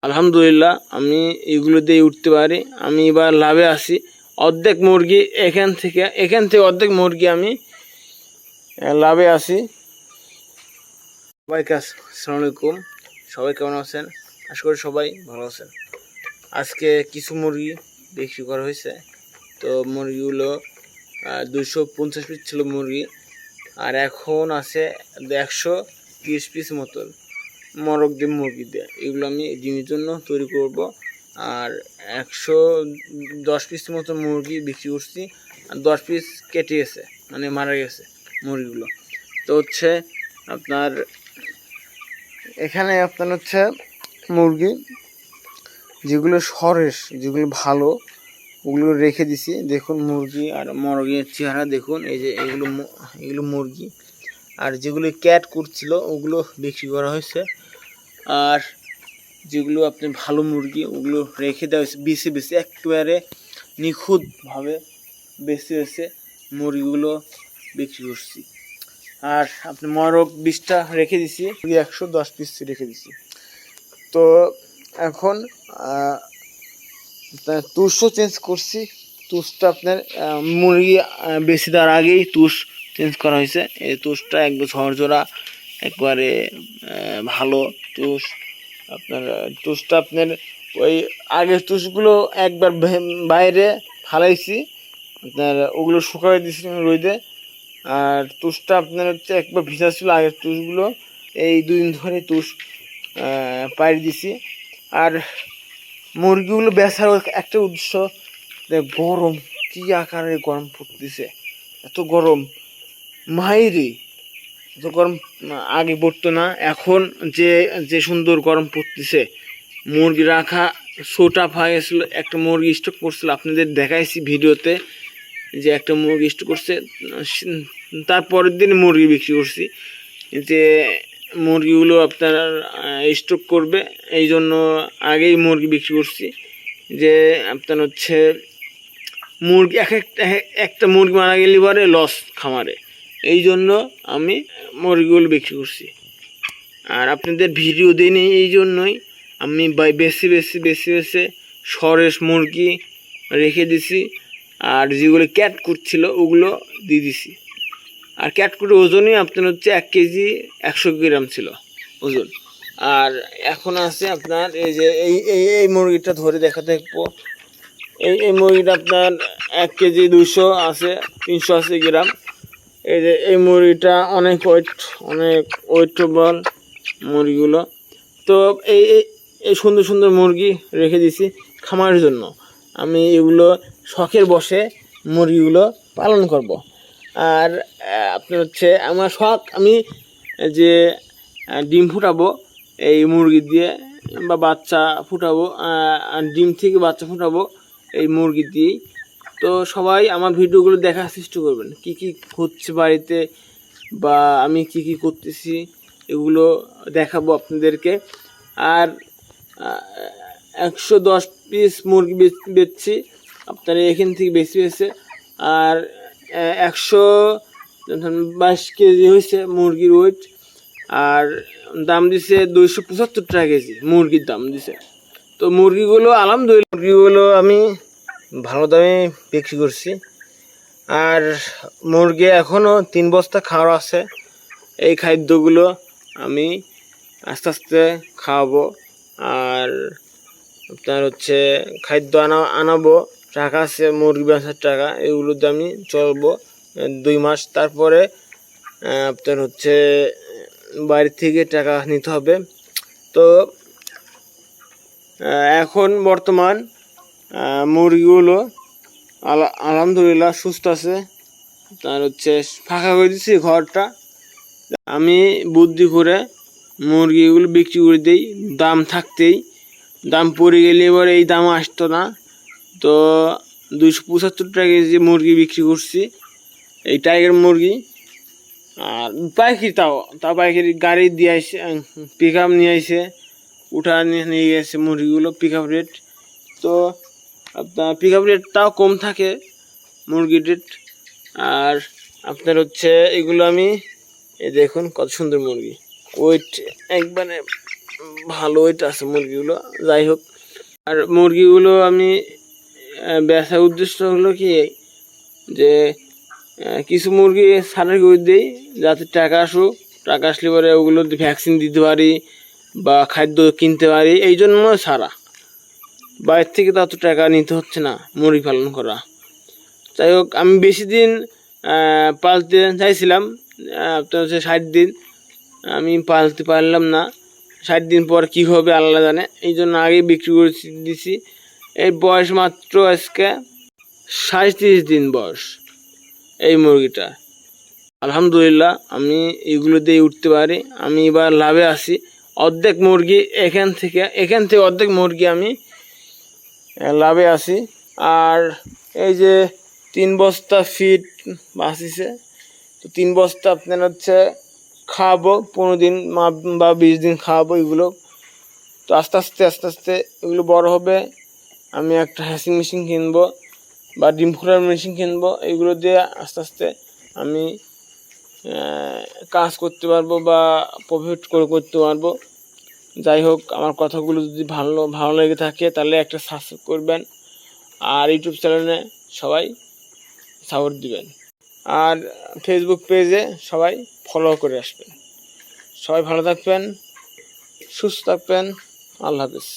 আলহামদুলিল্লাহ আমি এগুলো দিয়ে উঠতে পারি। আমি এবার লাভে আছি। অর্ধেক মুরগি এখান থেকে অর্ধেক মুরগি আমি লাভে আছি। সবাইকে আসসালামু আলাইকুম। সবাই কেমন আছেন? আশা করি সবাই ভালো আছেন। আজকে কিছু মুরগি বিক্রি করা হয়েছে। তো মুরগিগুলো 250 পিস ছিল মুরগি, আর এখন আছে 130 পিস মতন মরক দিয়ে মুরগি দিয়ে। এগুলো আমি ডিমের জন্য তৈরি করব। আর 110 পিস মতো মুরগি বিক্রি করছি, আর 10 পিস কেটে গেছে, মানে মারা গেছে মুরগিগুলো। তো হচ্ছে আপনার এখানে আপনার হচ্ছে মুরগি যেগুলো সরেস, যেগুলো ভালো, ওগুলো রেখে দিছি। দেখুন মুরগি আর মরগের চেহারা দেখুন। এই যে এগুলো মুরগি, আর যেগুলো ক্যাট করছিল ওগুলো বিক্রি করা হয়েছে। আর যেগুলো আপনি ভালো মুরগি ওগুলো রেখে দেওয়া হয়েছে বেছে একেবারে নিখুঁতভাবে বেছে মুরগিগুলো বিক্রি করছি। আর আপনি মরক 20টা রেখে দিছি, 110 পিস রেখে দিছি। তো এখন তুষও চেঞ্জ করছি। তুষটা আপনার মুরগি বেশি দেওয়ার আগেই তুষ চেঞ্জ করা হয়েছে। এই তুষটা একদম ঝরঝরা, একবারে ভালো তুষ। আপনার তুষটা আপনার ওই আগের তুষগুলো একবার বাইরে ফালাইছি, আপনার ওগুলো শুকাই দিয়েছি রোদে। আর তুষটা আপনার হচ্ছে একবার ভিজা ছিল আগের তুষগুলো, এই 2 দিন ধরে তুষ পাড়ি দিছি। আর মুরগিগুলো বেচার একটা উদ্দেশ্য, গরম কি আকারে গরম পড়তেছে, এত গরম মাইরি, এত গরম আগে পড়তো না। এখন যে সুন্দর গরম পড়তেছে, মুরগি রাখা ছোটা হয়ে গেছিল। একটা মুরগি স্টক করছিল, আপনাদের দেখাইছি ভিডিওতে যে একটা মুরগি স্টক করছে। তারপরের দিন মুরগি বিক্রি করছি, যে মুরগিগুলো আপনার স্টক করবে, এই জন্য আগেই মুরগি বিক্রি করছি। যে আপনার হচ্ছে মুরগি একটা মুরগি মারা গেলে পরে লস খামারে, এই জন্য আমি মুরগিগুলো বিক্রি করছি। আর আপনাদের ভিডিও দিইনি, এই জন্যই আমি বেছে সরেস মুরগি রেখে দিছি। আর যেগুলো ক্যাট করছিল ওগুলো দিয়ে দিছি। আর ক্যাটকুটির ওজনই আপনার হচ্ছে 1 কেজি 100 গ্রাম ছিল ওজন। আর এখন আছে আপনার এই যে এই মুরগিটা ধরে দেখা দেখবো। এই মুরগিটা আপনার 1 কেজি 200 আছে, 380 গ্রাম। এই যে এই মুরগিটা অনেক ওয়েটেবল মুরগিগুলো। তো এই সুন্দর মুরগি রেখে দিছি খামারের জন্য। আমি এগুলো শখের বসে মুরগিগুলো পালন করব। আর আপনার হচ্ছে আমার শখ, আমি যে ডিম ফুটাবো এই মুরগি দিয়ে, বা বাচ্চা ফুটাবো, ডিম থেকে বাচ্চা ফুটাবো এই মুরগি দিয়েই। তো সবাই আমার ভিডিওগুলো দেখার চেষ্টা করবেন, কি হচ্ছে বাড়িতে, বা আমি কি করতেছি, এগুলো দেখাবো আপনাদেরকে। আর 110 পিস মুরগি বেচছি আপনার এখান থেকে বেছে। আর 122 কেজি হয়েছে মুরগির ওয়েট। আর দাম দিছে 275 টাকা কেজি মুরগির দাম দিছে। তো মুরগিগুলো আলহামদুলিল্লাহ, মুরগিগুলো আমি ভালো দামে বিক্রি করছি। আর মুরগি এখনও 3 বস্তা খাওয়ার আছে। এই খাদ্যগুলো আমি আস্তে আস্তে খাওয়াবো। আর আপনার হচ্ছে খাদ্য আনাবো, টাকা আছে মুরগি বেচার টাকা, এগুলোতে আমি চলবো 2 মাস। তারপরে আপনার হচ্ছে বাড়ি থেকে টাকা নিতে হবে। তো এখন বর্তমান মুরগিগুলো আলহামদুলিল্লাহ সুস্থ আছে। তার হচ্ছে ফাঁকা করে দিচ্ছি ঘরটা। আমি বুদ্ধি করে মুরগিগুলো বিক্রি করে দিই, দাম থাকতেই। দাম পড়ে গেলে এবার এই দাম আসতো না। তো 275 টাকা কেজি মুরগি বিক্রি করছি, এই টাইগার মুরগি। আর পাইকারি, তাও পাইকারি গাড়ি দিয়ে আসে, পিক আপ নিয়ে আসে, নিয়ে গেছে মুরগিগুলো পিক আপ রেট। তো আপনার পিক আপ রেট তাও কম থাকে মুরগির রেট। আর আপনার হচ্ছে এগুলো আমি দেখুন কত সুন্দর মুরগি, ওয়েট একবারে ভালো ওয়েট আছে মুরগিগুলো। যাই হোক, আর মুরগিগুলো আমি বেচার উদ্দেশ্য হলো কি, যে কিছু মুরগি সারের করে দিই যাতে টাকা আসুক, টাকা আসলে পরে ওগুলো ভ্যাকসিন দিতে পারি বা খাদ্য কিনতে পারি, এই জন্য সারা। বাইরে থেকে তো অত টাকা নিতে হচ্ছে না মুরগি পালন করা। যাই হোক, আমি বেশি দিন পালতে চাইছিলাম, আপনার হচ্ছে 60 দিন, আমি পালতে পারলাম না। 60 দিন পর কী হবে আল্লাহ জানে, এই জন্য আগেই বিক্রি করে দিছি। এই বয়স মাত্র আজকে 37 দিন বয়স এই মুরগিটা। আলহামদুলিল্লাহ, আমি এগুলো দিয়ে উঠতে পারি। আমি এবার লাভে আছি। অর্ধেক মুরগি এখান থেকে অর্ধেক মুরগি আমি লাভে আছি। আর এই যে 3 বস্তা ফিড বাঁচিছে, তো 3 বস্তা আপনার হচ্ছে খাওয়াবো 15 দিন বা 20 দিন খাওয়াবো এগুলো। তো আস্তে আস্তে এগুলো বড় হবে। আমি একটা হ্যাচিং মেশিন কিনবো বা ডিম ফোটার মেশিন কিনবো। এগুলো দিয়ে আস্তে আস্তে আমি কাজ করতে পারবো বা প্রফিট করতে পারবো। যাই হোক, আমার কথাগুলো যদি ভালো লেগে থাকে তাহলে একটা সাবস্ক্রাইব করবেন, আর ইউটিউব চ্যানেলে সবাই সাপোর্ট দিবেন, আর ফেসবুক পেজে সবাই ফলো করে আসবেন। সবাই ভালো থাকবেন, সুস্থ থাকবেন। আল্লাহ হাফেজ।